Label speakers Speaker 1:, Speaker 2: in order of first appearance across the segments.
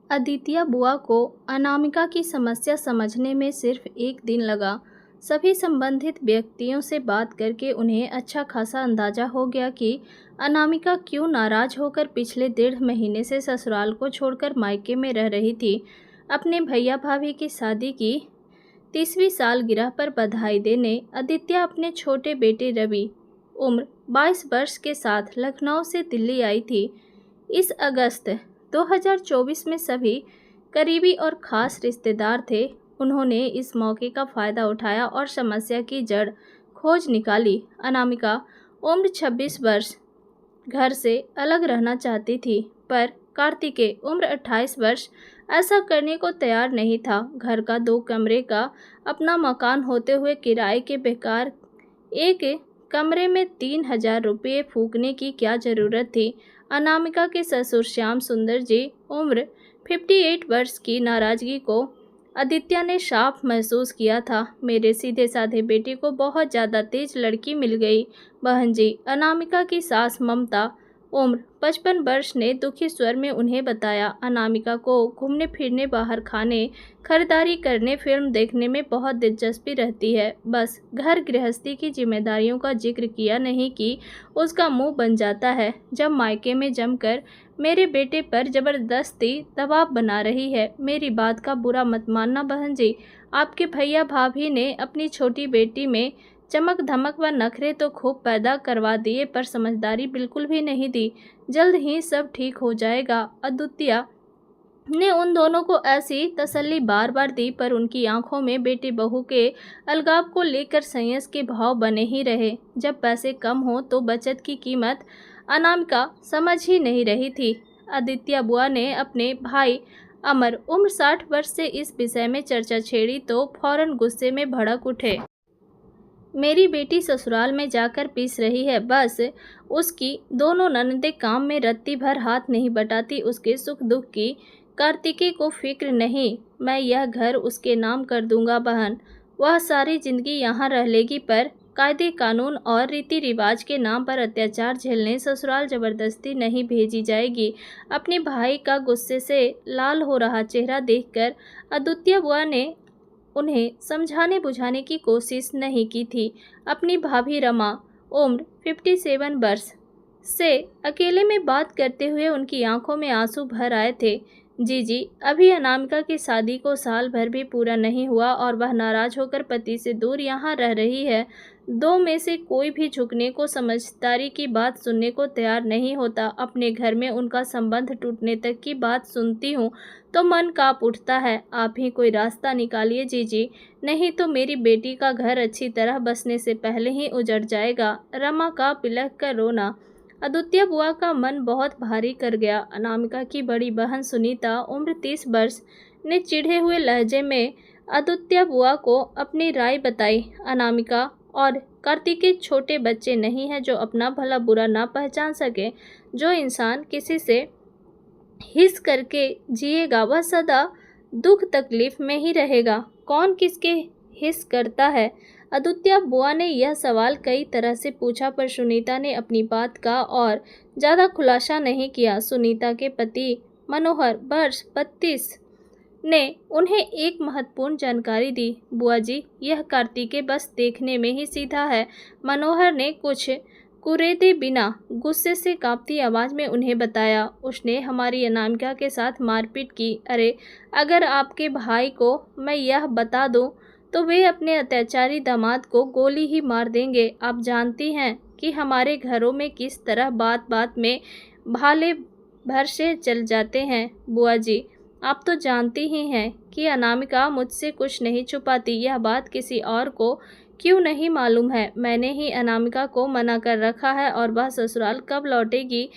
Speaker 1: आदित्य बुआ को अनामिका की समस्या समझने में सिर्फ एक दिन लगा। सभी संबंधित व्यक्तियों से बात करके उन्हें अच्छा खासा अंदाजा हो गया कि अनामिका क्यों नाराज होकर पिछले 1.5 महीने से ससुराल को छोड़कर मायके में रह रही थी। अपने भैया भाभी की शादी की 30वीं सालगिरह पर बधाई देने आदित्य अपने छोटे बेटे रवि, उम्र 22 वर्ष के साथ लखनऊ से दिल्ली आई थी। इस अगस्त 2024 में सभी करीबी और ख़ास रिश्तेदार थे। उन्होंने इस मौके का फ़ायदा उठाया और समस्या की जड़ खोज निकाली। अनामिका उम्र 26 वर्ष घर से अलग रहना चाहती थी, पर कार्तिकेय उम्र 28 वर्ष ऐसा करने को तैयार नहीं था। घर का 2 कमरे का अपना मकान होते हुए किराए के बेकार एक कमरे में 3000 रुपये फूकने की क्या ज़रूरत थी। अनामिका के ससुर श्याम सुंदर जी उम्र 58 वर्ष की नाराज़गी को आदित्य ने साफ महसूस किया था। मेरे सीधे साधे बेटे को बहुत ज़्यादा तेज लड़की मिल गई। बहन जी अनामिका की सास ममता उम्र 55 वर्ष ने दुखी स्वर में उन्हें बताया। अनामिका को घूमने फिरने, बाहर खाने, खरीदारी करने, फिल्म देखने में बहुत दिलचस्पी रहती है। बस घर गृहस्थी की जिम्मेदारियों का जिक्र किया नहीं कि उसका मुंह बन जाता है जब मायके में जमकर मेरे बेटे पर जबरदस्ती दबाव बना रही है। मेरी बात का बुरा मत मानना बहन जी, आपके भैया भाभी ने अपनी छोटी बेटी में चमक धमक व नखरे तो खूब पैदा करवा दिए, पर समझदारी बिल्कुल भी नहीं दी। जल्द ही सब ठीक हो जाएगा। आदित्य ने उन दोनों को ऐसी तसल्ली बार बार दी, पर उनकी आंखों में बेटे बहू के अलगाव को लेकर संयस के भाव बने ही रहे। जब पैसे कम हो तो बचत की कीमत अनामिका समझ ही नहीं रही थी। आदित्य बुआ ने अपने भाई अमर उम्र 60 वर्ष से इस विषय में चर्चा छेड़ी तो फौरन गुस्से में भड़क उठे। मेरी बेटी ससुराल में जाकर पीस रही है, बस उसकी दोनों ननदें काम में रत्ती भर हाथ नहीं बटाती। उसके सुख दुख की कार्तिकेय को फिक्र नहीं। मैं यह घर उसके नाम कर दूंगा बहन, वह सारी जिंदगी यहाँ रह लेगी, पर कायदे कानून और रीति रिवाज के नाम पर अत्याचार झेलने ससुराल जबरदस्ती नहीं भेजी जाएगी। अपने भाई का गुस्से से लाल हो रहा चेहरा देखकर आदित्य बुआ ने उन्हें समझाने बुझाने की कोशिश नहीं की थी। अपनी भाभी रमा उम्र 57 वर्ष से अकेले में बात करते हुए उनकी आंखों में आंसू भर आए थे। जी अभी अनामिका की शादी को साल भर भी पूरा नहीं हुआ और वह नाराज होकर पति से दूर यहाँ रह रही है। 2 में से कोई भी झुकने को, समझदारी की बात सुनने को तैयार नहीं होता। अपने घर में उनका संबंध टूटने तक की बात सुनती हूँ तो मन कांप उठता है। आप ही कोई रास्ता निकालिए जी, नहीं तो मेरी बेटी का घर अच्छी तरह बसने से पहले ही उजड़ जाएगा। रमा का पिलक कर रोना आदित्य बुआ का मन बहुत भारी कर गया। अनामिका की बड़ी बहन सुनीता उम्र 30 वर्ष ने चिढ़े हुए लहजे में आदित्य बुआ को अपनी राय बताई। अनामिका और कार्तिकेय छोटे बच्चे नहीं हैं जो अपना भला बुरा ना पहचान सके। जो इंसान किसी से हिस करके जिएगा वह सदा दुख तकलीफ में ही रहेगा। कौन किसके हिस करता है? आदित्य बुआ ने यह सवाल कई तरह से पूछा, पर सुनीता ने अपनी बात का और ज़्यादा खुलासा नहीं किया। सुनीता के पति मनोहर वर्ष 32 ने उन्हें एक महत्वपूर्ण जानकारी दी। बुआ जी यह कार्तिकेय बस देखने में ही सीधा है। मनोहर ने कुछ कुरेदे बिना गुस्से से कांपती आवाज़ में उन्हें बताया। उसने हमारी अनामिका के साथ मारपीट की। अरे अगर आपके भाई को मैं यह बता दूं तो वे अपने अत्याचारी दामाद को गोली ही मार देंगे। आप जानती हैं कि हमारे घरों में किस तरह बात बात में भाले भर से चल जाते हैं। बुआ जी आप तो जानती ही हैं कि अनामिका मुझसे कुछ नहीं छुपाती। यह बात किसी और को क्यों नहीं मालूम है? मैंने ही अनामिका को मना कर रखा है और वह ससुराल कब लौटेगी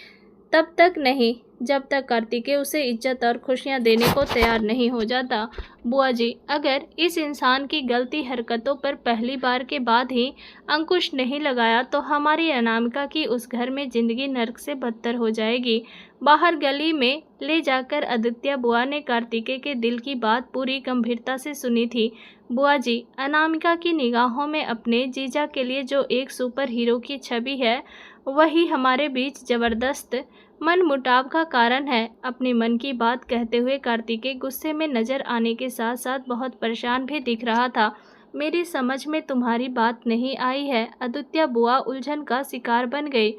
Speaker 1: तब तक नहीं, जब तक कार्तिकेय उसे इज्जत और खुशियां देने को तैयार नहीं हो जाता। बुआ जी अगर इस इंसान की गलती हरकतों पर पहली बार के बाद ही अंकुश नहीं लगाया तो हमारी अनामिका की उस घर में जिंदगी नर्क से बदतर हो जाएगी। बाहर गली में ले जाकर आदित्य बुआ ने कार्तिकेय के दिल की बात पूरी गंभीरता से सुनी थी। बुआ जी अनामिका की निगाहों में अपने जीजा के लिए जो एक सुपर हीरो की छवि है वही हमारे बीच जबरदस्त मन मुटाव का कारण है। अपने मन की बात कहते हुए कार्तिकेय गुस्से में नजर आने के साथ साथ बहुत परेशान भी दिख रहा था। मेरी समझ में तुम्हारी बात नहीं आई है। आदित्य बुआ उलझन का शिकार बन गई।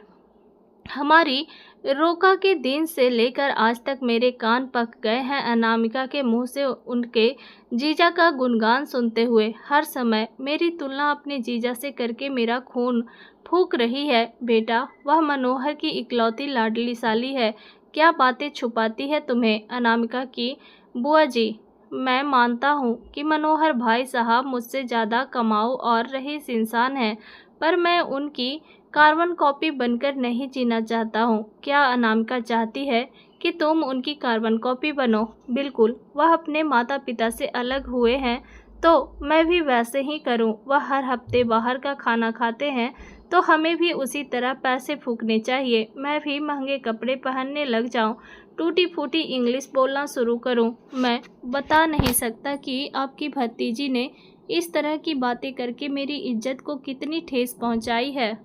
Speaker 1: हमारी रोका के दिन से लेकर आज तक मेरे कान पक गए हैं अनामिका के मुंह से उनके जीजा का गुणगान सुनते हुए। हर समय मेरी तुलना अपने जीजा से करके मेरा खून फूंक रही है। बेटा, वह मनोहर की इकलौती लाडली साली है। क्या बातें छुपाती है तुम्हें? अनामिका की बुआ जी, मैं मानता हूँ कि मनोहर भाई साहब मुझसे ज़्यादा कमाऊ और रईस इंसान हैं, पर मैं उनकी कार्बन कॉपी बनकर नहीं जीना चाहता हूँ। क्या अनामिका चाहती है कि तुम उनकी कार्बन कॉपी बनो? बिल्कुल। वह अपने माता पिता से अलग हुए हैं तो मैं भी वैसे ही करूँ। वह हर हफ्ते बाहर का खाना खाते हैं तो हमें भी उसी तरह पैसे फूकने चाहिए। मैं भी महंगे कपड़े पहनने लग जाऊँ, टूटी फूटी इंग्लिश बोलना शुरू करूँ। मैं बता नहीं सकता कि आपकी भतीजी ने इस तरह की बातें करके मेरी इज्जत को कितनी ठेस पहुँचाई है।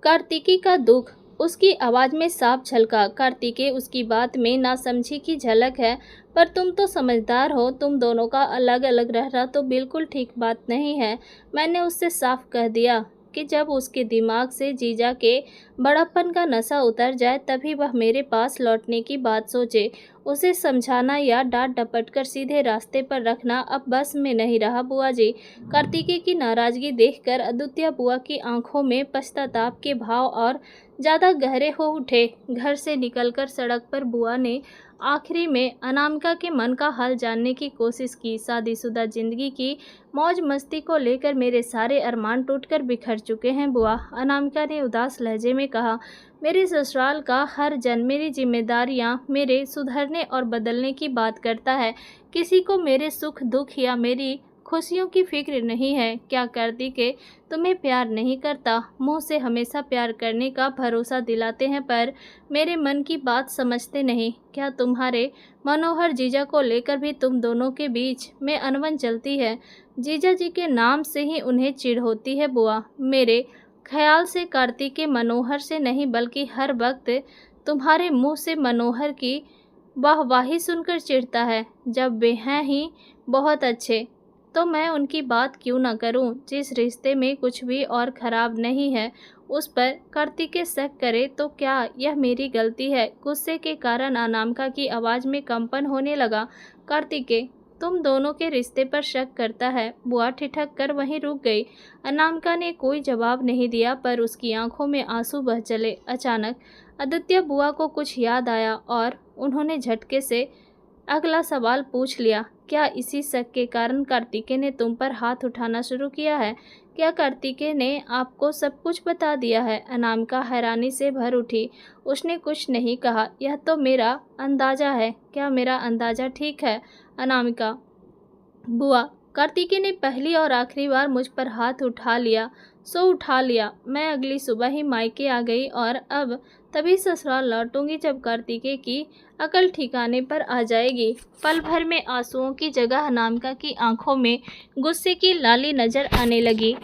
Speaker 1: कार्तिकी का दुख उसकी आवाज में साफ झलका। कार्तिकेय, उसकी बात में नासमझी की झलक है, पर तुम तो समझदार हो। तुम दोनों का अलग अलग रहना तो बिल्कुल ठीक बात नहीं है। मैंने उससे साफ कह दिया कि जब उसके दिमाग से जीजा के बड़प्पन का नशा उतर जाए तभी वह मेरे पास लौटने की बात सोचे। उसे समझाना या डांट डपट कर सीधे रास्ते पर रखना अब बस में नहीं रहा बुआ जी। कार्तिकेय की नाराजगी देखकर आदित्य बुआ की आंखों में पश्चाताप के भाव और ज़्यादा गहरे हो उठे। घर से निकलकर सड़क पर बुआ ने आखिरी में अनामिका के मन का हाल जानने की कोशिश की। शादीशुदा जिंदगी की मौज मस्ती को लेकर मेरे सारे अरमान टूटकर बिखर चुके हैं बुआ। अनामिका ने उदास लहजे में कहा, मेरे ससुराल का हर जन मेरी जिम्मेदारियां मेरे सुधरने और बदलने की बात करता है। किसी को मेरे सुख दुख या मेरी खुशियों की फिक्र नहीं है। क्या कार्तिकेय तुम्हें प्यार नहीं करता? मुंह से हमेशा प्यार करने का भरोसा दिलाते हैं पर मेरे मन की बात समझते नहीं। क्या तुम्हारे मनोहर जीजा को लेकर भी तुम दोनों के बीच में अनबन चलती है? जीजा जी के नाम से ही उन्हें चिढ़ होती है बुआ। मेरे ख्याल से कार्तिकेय मनोहर से नहीं बल्कि हर वक्त तुम्हारे मुँह से मनोहर की वाहवाही सुनकर चिढ़ता है। जब वे हैं ही बहुत अच्छे तो मैं उनकी बात क्यों न करूं? जिस रिश्ते में कुछ भी और खराब नहीं है उस पर कार्तिकेय शक करे तो क्या यह मेरी गलती है? गुस्से के कारण अनामिका की आवाज़ में कंपन होने लगा। कार्तिकेय तुम दोनों के रिश्ते पर शक करता है? बुआ ठिठक कर वहीं रुक गई। अनामिका ने कोई जवाब नहीं दिया पर उसकी आंखों में आंसू बह चले। अचानक आदित्य बुआ को कुछ याद आया और उन्होंने झटके से अगला सवाल पूछ लिया, क्या इसी शक के कारण कार्तिकेय ने तुम पर हाथ उठाना शुरू किया है? क्या कार्तिकेय ने आपको सब कुछ बता दिया है? अनामिका हैरानी से भर उठी। उसने कुछ नहीं कहा। यह तो मेरा अंदाजा है। क्या मेरा अंदाजा ठीक है? अनामिका, बुआ, कार्तिकेय ने पहली और आखिरी बार मुझ पर हाथ उठा लिया सो उठा लिया। मैं अगली सुबह ही मायके आ गई और अब तभी ससुराल लौटूंगी जब कार्तिकेय की अकल ठिकाने पर आ जाएगी। पल भर में आंसुओं की जगह अनामिका की आंखों में गुस्से की लाली नजर आने लगी।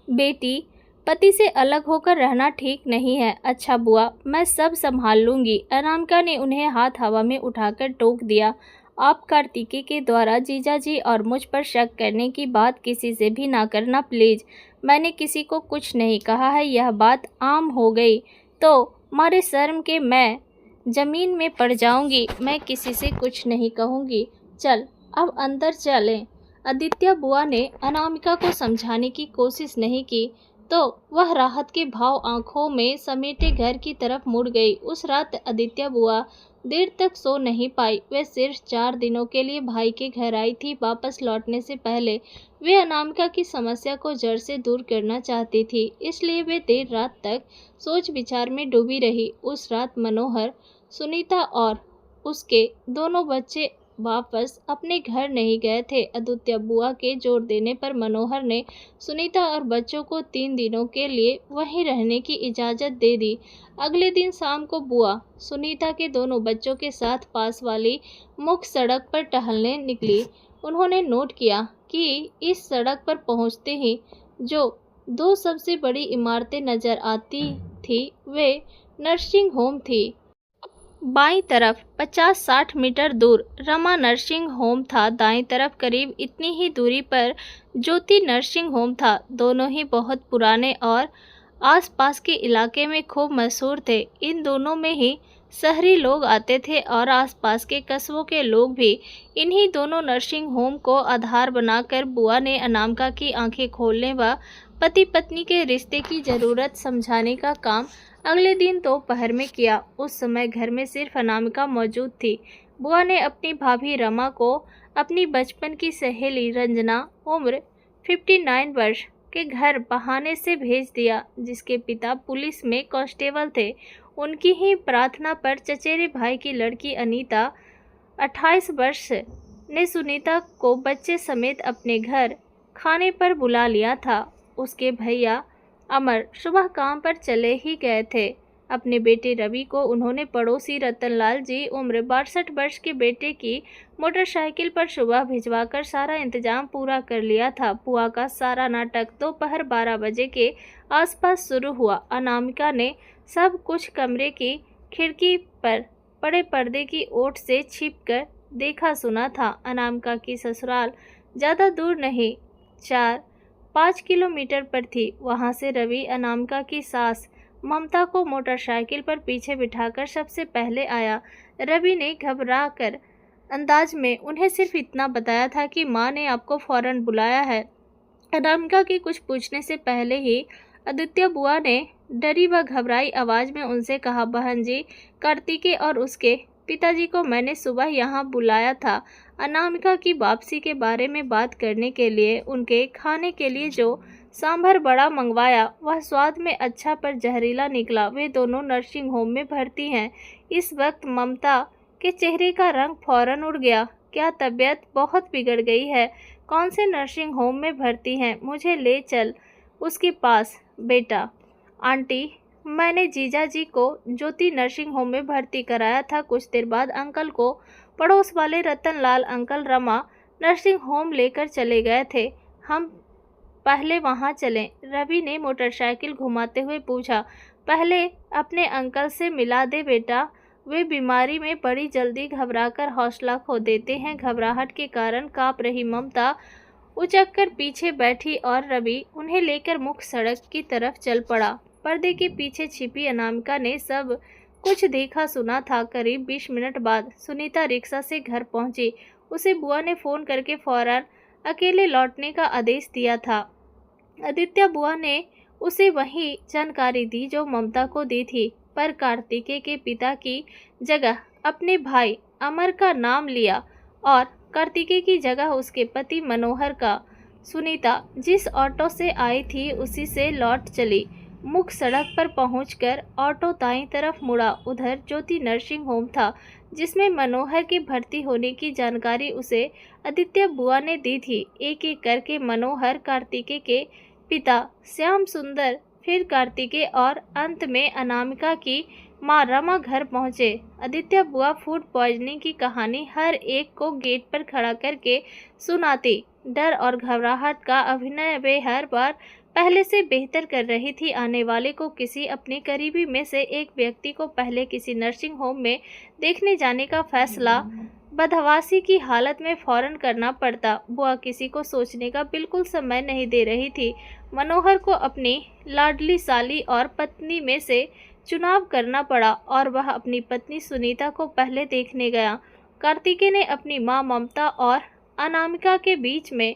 Speaker 1: बेटी, पति से अलग होकर रहना ठीक नहीं है। अच्छा बुआ, मैं सब संभाल लूंगी। अनामिका ने उन्हें हाथ हवा में उठाकर टोक दिया। आप कार्तिकेय के द्वारा जीजाजी और मुझ पर शक करने की बात किसी से भी ना करना प्लीज। मैंने किसी को कुछ नहीं कहा है। यह बात आम हो गई तो मारे शर्म के मैं जमीन में पड़ जाऊंगी। मैं किसी से कुछ नहीं कहूंगी। चल अब अंदर चलें। आदित्य बुआ ने अनामिका को समझाने की कोशिश नहीं की तो वह राहत के भाव आंखों में समेटे घर की तरफ मुड़ गई। उस रात आदित्य बुआ देर तक सो नहीं पाई। वे सिर्फ 4 दिनों के लिए भाई के घर आई थी। वापस लौटने से पहले वे अनामिका की समस्या को जड़ से दूर करना चाहती थी, इसलिए वे देर रात तक सोच विचार में डूबी रही। उस रात मनोहर, सुनीता और उसके दोनों बच्चे वापस अपने घर नहीं गए थे। आदित्य बुआ के जोर देने पर मनोहर ने सुनीता और बच्चों को 3 दिनों के लिए वहीं रहने की इजाज़त दे दी। अगले दिन शाम को बुआ सुनीता के दोनों बच्चों के साथ पास वाली मुख्य सड़क पर टहलने निकली। उन्होंने नोट किया कि इस सड़क पर पहुंचते ही जो 2 सबसे बड़ी इमारतें नजर आती थी वे नर्सिंग होम थी। बाईं तरफ 50-60 मीटर दूर रमा नर्सिंग होम था। दाईं तरफ करीब इतनी ही दूरी पर ज्योति नर्सिंग होम था। दोनों ही बहुत पुराने और आसपास के इलाके में खूब मशहूर थे। इन दोनों में ही शहरी लोग आते थे और आसपास के कस्बों के लोग भी। इन्हीं दोनों नर्सिंग होम को आधार बनाकर बुआ ने अनामिका की आंखें खोलने व पति पत्नी के रिश्ते की ज़रूरत समझाने का काम अगले दिन दोपहर में किया। उस समय घर में सिर्फ अनामिका मौजूद थी। बुआ ने अपनी भाभी रमा को अपनी बचपन की सहेली रंजना, उम्र 59 वर्ष, के घर बहाने से भेज दिया, जिसके पिता पुलिस में कांस्टेबल थे। उनकी ही प्रार्थना पर चचेरे भाई की लड़की अनीता, 28 वर्ष, ने सुनीता को बच्चे समेत अपने घर खाने पर बुला लिया था। उसके भैया अमर सुबह काम पर चले ही गए थे। अपने बेटे रवि को उन्होंने पड़ोसी रतनलाल जी, उम्र 62 वर्ष के बेटे की मोटरसाइकिल पर सुबह भिजवाकर सारा इंतजाम पूरा कर लिया था। बुआ का सारा नाटक दोपहर 12 बजे के आसपास शुरू हुआ। अनामिका ने सब कुछ कमरे की खिड़की पर पड़े पर्दे की ओट से छिपकर देखा सुना था। अनामिका की ससुराल ज़्यादा दूर नहीं, 4-5 किलोमीटर पर थी। वहाँ से रवि अनामिका की सास ममता को मोटरसाइकिल पर पीछे बिठाकर सबसे पहले आया। रवि ने घबराकर अंदाज में उन्हें सिर्फ इतना बताया था कि माँ ने आपको फौरन बुलाया है। अनामिका के कुछ पूछने से पहले ही आदित्य बुआ ने डरी व घबराई आवाज़ में उनसे कहा, बहन जी, कार्तिकेय और उसके पिताजी को मैंने सुबह यहाँ बुलाया था अनामिका की वापसी के बारे में बात करने के लिए। उनके खाने के लिए जो सांभर बड़ा मंगवाया वह स्वाद में अच्छा पर जहरीला निकला। वे दोनों नर्सिंग होम में भर्ती हैं। इस वक्त ममता के चेहरे का रंग फौरन उड़ गया। क्या तबीयत बहुत बिगड़ गई है? कौन से नर्सिंग होम में भर्ती हैं? मुझे ले चल उसके पास बेटा। आंटी, मैंने जीजा जी को ज्योति नर्सिंग होम में भर्ती कराया था। कुछ देर बाद अंकल को पड़ोस वाले Ratanlal uncle Rama nursing home लेकर चले गए थे। हम पहले वहां चलें? रवि ने मोटरसाइकिल घुमाते हुए पूछा। पहले अपने अंकल से मिला दे बेटा, वे बीमारी में बड़ी जल्दी घबराकर हौसला खो देते हैं। घबराहट के कारण कांप रही ममता उचककर पीछे बैठी और रवि उन्हें लेकर मुख्य सड़क की तरफ चल पड़ा। पर्दे के पीछे छिपी अनामिका ने सब कुछ देखा सुना था। करीब 20 मिनट बाद सुनीता रिक्शा से घर पहुंची। उसे बुआ ने फ़ोन करके फौरन अकेले लौटने का आदेश दिया था। आदित्य बुआ ने उसे वही जानकारी दी जो ममता को दी थी, पर कार्तिकेय के पिता की जगह अपने भाई अमर का नाम लिया और कार्तिकेय की जगह उसके पति मनोहर का। सुनीता जिस ऑटो से आई थी उसी से लौट चली। मुख्य सड़क पर पहुंचकर ऑटो दाईं तरफ मुड़ा। उधर ज्योति नर्सिंग होम था, जिसमें मनोहर के भर्ती होने की जानकारी उसे आदित्य बुआ ने दी थी। एक एक करके मनोहर, कार्तिकेय के पिता श्याम सुंदर, फिर कार्तिकेय और अंत में अनामिका की माँ रमा घर पहुँचे। आदित्य बुआ फूड पॉइजनिंग की कहानी हर एक को गेट पर खड़ा करके सुनाती। डर और घबराहट का अभिनय वे हर बार पहले से बेहतर कर रही थी। आने वाले को किसी अपने करीबी में से एक व्यक्ति को पहले किसी नर्सिंग होम में देखने जाने का फैसला बदहवासी की हालत में फौरन करना पड़ता। बुआ किसी को सोचने का बिल्कुल समय नहीं दे रही थी। मनोहर को अपनी लाडली साली और पत्नी में से चुनाव करना पड़ा और वह अपनी पत्नी सुनीता को पहले देखने गया। कार्तिकेय ने अपनी मां ममता और अनामिका के बीच में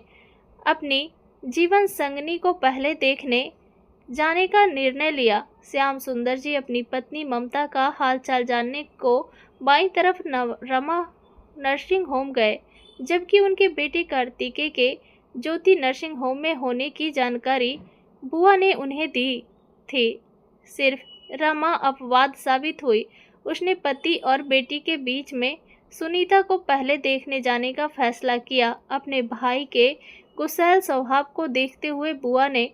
Speaker 1: अपनी जीवन संगनी को पहले देखने जाने का निर्णय लिया। श्याम सुंदर जी अपनी पत्नी ममता का हालचाल जानने को बाईं तरफ रमा नर्सिंग होम गए, जबकि उनके बेटे कार्तिकेय के ज्योति नर्सिंग होम में होने की जानकारी बुआ ने उन्हें दी थी। सिर्फ रमा अपवाद साबित हुई। उसने पति और बेटी के बीच में सुनीता को पहले देखने जाने का फैसला किया। अपने भाई के कुशल स्वभाव को देखते हुए बुआ ने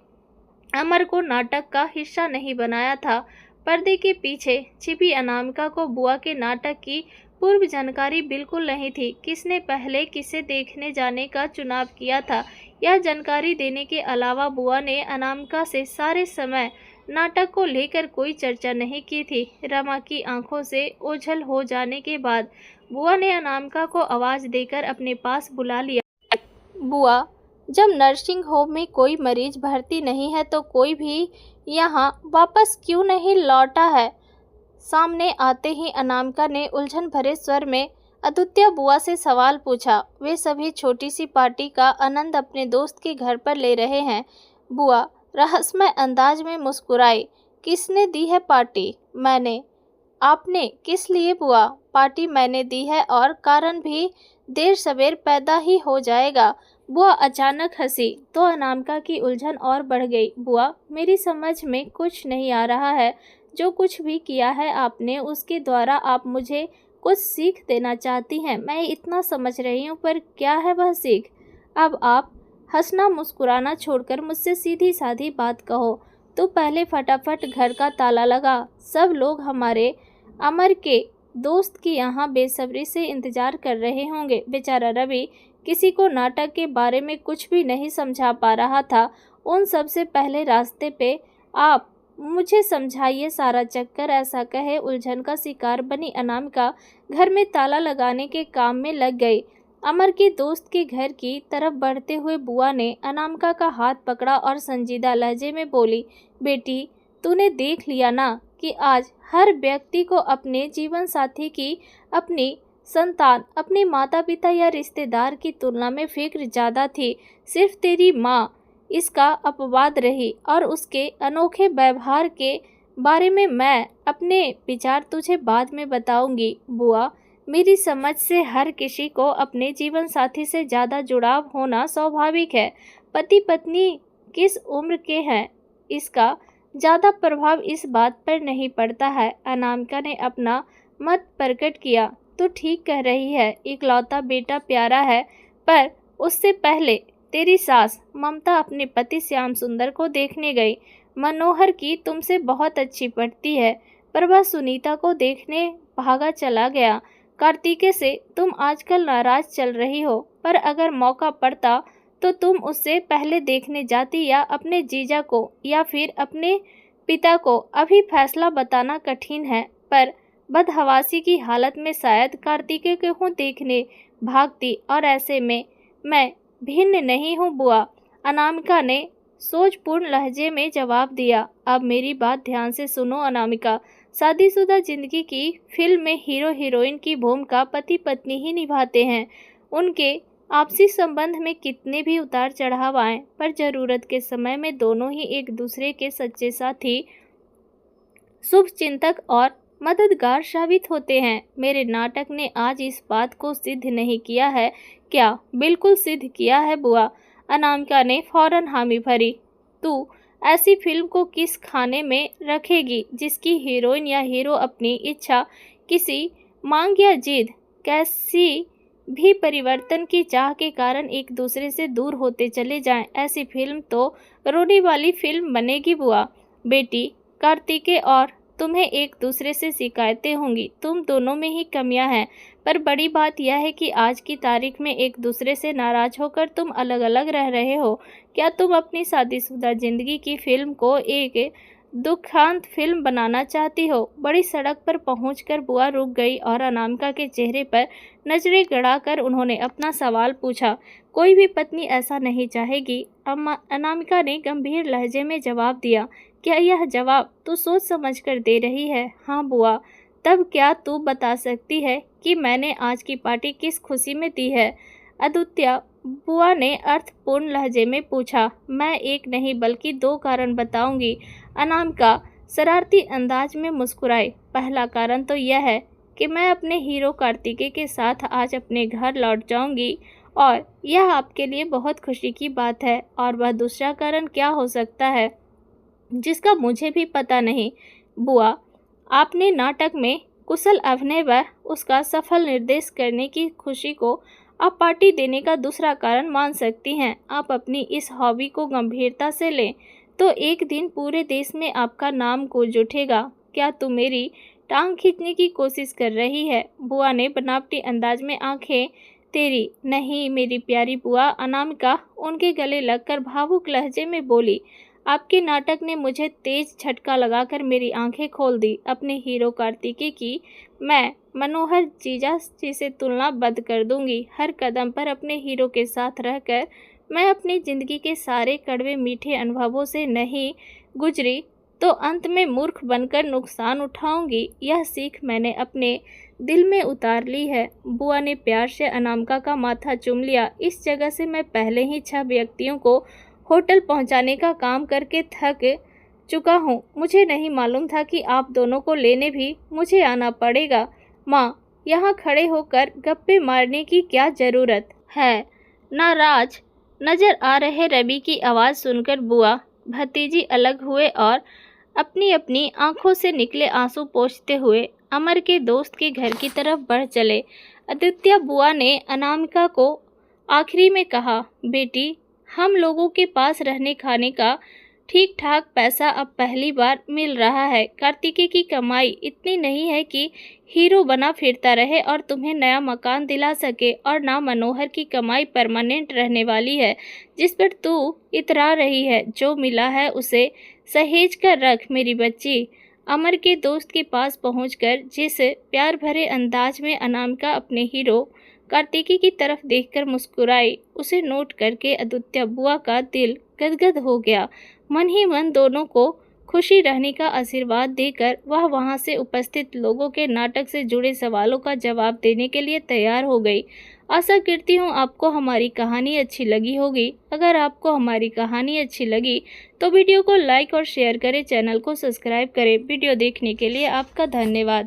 Speaker 1: अमर को नाटक का हिस्सा नहीं बनाया था। पर्दे के पीछे छिपी अनामिका को बुआ के नाटक की पूर्व जानकारी बिल्कुल नहीं थी। किसने पहले किसे देखने जाने का चुनाव किया था, यह जानकारी देने के अलावा बुआ ने अनामिका से सारे समय नाटक को लेकर कोई चर्चा नहीं की थी। रमा की आंखों से ओझल हो जाने के बाद बुआ ने अनामिका को आवाज देकर अपने पास बुला लिया। बुआ, जब नर्सिंग होम में कोई मरीज भर्ती नहीं है तो कोई भी यहाँ वापस क्यों नहीं लौटा है? सामने आते ही अनामिका ने उलझन भरे स्वर में अद्वितीय बुआ से सवाल पूछा। वे सभी छोटी सी पार्टी का आनंद अपने दोस्त के घर पर ले रहे हैं। बुआ रहस्यमय अंदाज में मुस्कुराई। किसने दी है पार्टी? मैंने। आपने? किस लिए बुआ? पार्टी मैंने दी है और कारण भी देर सवेर पैदा ही हो जाएगा। बुआ अचानक हंसी तो अनामिका की उलझन और बढ़ गई। बुआ, मेरी समझ में कुछ नहीं आ रहा है। जो कुछ भी किया है आपने, उसके द्वारा आप मुझे कुछ सीख देना चाहती हैं। मैं इतना समझ रही हूँ, पर क्या है वह सीख? अब आप हंसना मुस्कुराना छोड़कर मुझसे सीधी साधी बात कहो। तो पहले फटाफट घर का ताला लगा। सब लोग हमारे अमर के दोस्त की यहाँ बेसब्री से इंतजार कर रहे होंगे। बेचारा रवि किसी को नाटक के बारे में कुछ भी नहीं समझा पा रहा था। उन सब से पहले रास्ते पे आप मुझे समझाइए सारा चक्कर। ऐसा कहे उलझन का शिकार बनी अनामिका घर में ताला लगाने के काम में लग गई। अमर के दोस्त के घर की तरफ बढ़ते हुए बुआ ने अनामिका का हाथ पकड़ा और संजीदा लहजे में बोली, बेटी, तूने देख लिया ना कि आज हर व्यक्ति को अपने जीवन साथी की, अपनी संतान, अपने माता पिता या रिश्तेदार की तुलना में फिक्र ज़्यादा थी। सिर्फ तेरी माँ इसका अपवाद रही और उसके अनोखे व्यवहार के बारे में मैं अपने विचार तुझे बाद में बताऊंगी। बुआ, मेरी समझ से हर किसी को अपने जीवन साथी से ज़्यादा जुड़ाव होना स्वाभाविक है। पति पत्नी किस उम्र के हैं, इसका ज़्यादा प्रभाव इस बात पर नहीं पड़ता है। अनामिका ने अपना मत प्रकट किया। तो ठीक कह रही है, इकलौता बेटा प्यारा है, पर उससे पहले तेरी सास ममता अपने पति श्याम सुंदर को देखने गई। मनोहर की तुमसे बहुत अच्छी पड़ती है, पर वह सुनीता को देखने भागा चला गया। कार्तिकेय से तुम आजकल नाराज चल रही हो, पर अगर मौका पड़ता तो तुम उससे पहले देखने जाती, या अपने जीजा को या फिर अपने पिता को। अभी फैसला बताना कठिन है, पर बदहवासी की हालत में शायद कार्तिकेय को देखने भागती, और ऐसे में मैं भिन्न नहीं हूँ बुआ। अनामिका ने सोचपूर्ण लहजे में जवाब दिया। अब मेरी बात ध्यान से सुनो अनामिका। शादीशुदा जिंदगी की फिल्म में हीरो हीरोइन की भूमिका पति पत्नी ही निभाते हैं। उनके आपसी संबंध में कितने भी उतार चढ़ाव आए, पर जरूरत के समय में दोनों ही एक दूसरे के सच्चे साथी, शुभ चिंतक और मददगार साबित होते हैं। मेरे नाटक ने आज इस बात को सिद्ध नहीं किया है क्या? बिल्कुल सिद्ध किया है बुआ। अनामिका ने फौरन हामी भरी। तू ऐसी फिल्म को किस खाने में रखेगी जिसकी हीरोइन या हीरो अपनी इच्छा, किसी मांग या जिद, कैसी भी परिवर्तन की चाह के कारण एक दूसरे से दूर होते चले जाएं? ऐसी फिल्म तो रोने वाली फिल्म बनेगी बुआ। बेटी, कार्तिकेय और तुम्हें एक दूसरे से शिकायतें होंगी, तुम दोनों में ही कमियां हैं, पर बड़ी बात यह है कि आज की तारीख में एक दूसरे से नाराज होकर तुम अलग अलग रह रहे हो। क्या तुम अपनी शादीशुदा जिंदगी की फिल्म को एक दुखांत फिल्म बनाना चाहती हो? बड़ी सड़क पर पहुंचकर बुआ रुक गई और अनामिका के चेहरे पर नजरें गड़ाकर उन्होंने अपना सवाल पूछा। कोई भी पत्नी ऐसा नहीं चाहेगी, अनामिका ने गंभीर लहजे में जवाब दिया। क्या यह जवाब तू सोच समझ कर दे रही है? हाँ बुआ। तब क्या तू बता सकती है कि मैंने आज की पार्टी किस खुशी में दी है? अद्वितीय बुआ ने अर्थपूर्ण लहजे में पूछा। मैं एक नहीं बल्कि दो कारण बताऊंगी। अनामिका शरारती अंदाज में मुस्कुराई। पहला कारण तो यह है कि मैं अपने हीरो कार्तिकेय के साथ आज अपने घर लौट जाऊंगी, और यह आपके लिए बहुत खुशी की बात है। और वह दूसरा कारण क्या हो सकता है जिसका मुझे भी पता नहीं। बुआ, आपने नाटक में कुशल अभिनय व उसका सफल निर्देश करने की खुशी को आप पार्टी देने का दूसरा कारण मान सकती हैं। आप अपनी इस हॉबी को गंभीरता से लें तो एक दिन पूरे देश में आपका नाम गूंज उठेगा। क्या तू मेरी टांग खींचने की कोशिश कर रही है? बुआ ने बनावटी अंदाज में आंखें तेरी नहीं मेरी प्यारी बुआ। अनामिका उनके गले लगकर भावुक लहजे में बोली। आपके नाटक ने मुझे तेज झटका लगाकर मेरी आंखें खोल दी। अपने हीरो कार्तिकेय की मैं मनोहर जीजा जी से तुलनाबद्ध कर दूंगी। हर कदम पर अपने हीरो के साथ रहकर मैं अपनी ज़िंदगी के सारे कड़वे मीठे अनुभवों से नहीं गुजरी तो अंत में मूर्ख बनकर नुकसान उठाऊंगी। यह सीख मैंने अपने दिल में उतार ली है। बुआ ने प्यार से अनामिका का माथा चूम लिया। इस जगह से मैं पहले ही 6 व्यक्तियों को होटल पहुंचाने का काम करके थक चुका हूं। मुझे नहीं मालूम था कि आप दोनों को लेने भी मुझे आना पड़ेगा। माँ, यहाँ खड़े होकर गप्पे मारने की क्या ज़रूरत है? नाराज नजर आ रहे रवि की आवाज़ सुनकर बुआ भतीजी अलग हुए और अपनी अपनी आंखों से निकले आंसू पोंछते हुए अमर के दोस्त के घर की तरफ बढ़ चले। आदित्य बुआ ने अनामिका को आखिरी में कहा, बेटी, हम लोगों के पास रहने खाने का ठीक ठाक पैसा अब पहली बार मिल रहा है। कार्तिकेय की कमाई इतनी नहीं है कि हीरो बना फिरता रहे और तुम्हें नया मकान दिला सके, और ना मनोहर की कमाई परमानेंट रहने वाली है जिस पर तू इतरा रही है। जो मिला है उसे सहेज कर रख मेरी बच्ची। अमर के दोस्त के पास पहुंचकर जिस प्यार भरे अंदाज में अनामिका अपने हीरो कार्तिकेय की तरफ देखकर मुस्कुराई, उसे नोट करके आदित्य बुआ का दिल गदगद हो गया। मन ही मन दोनों को खुशी रहने का आशीर्वाद देकर वह वहां से उपस्थित लोगों के नाटक से जुड़े सवालों का जवाब देने के लिए तैयार हो गई। आशा करती हूँ आपको हमारी कहानी अच्छी लगी होगी। अगर आपको हमारी कहानी अच्छी लगी तो वीडियो को लाइक और शेयर करें, चैनल को सब्सक्राइब करें। वीडियो देखने के लिए आपका धन्यवाद।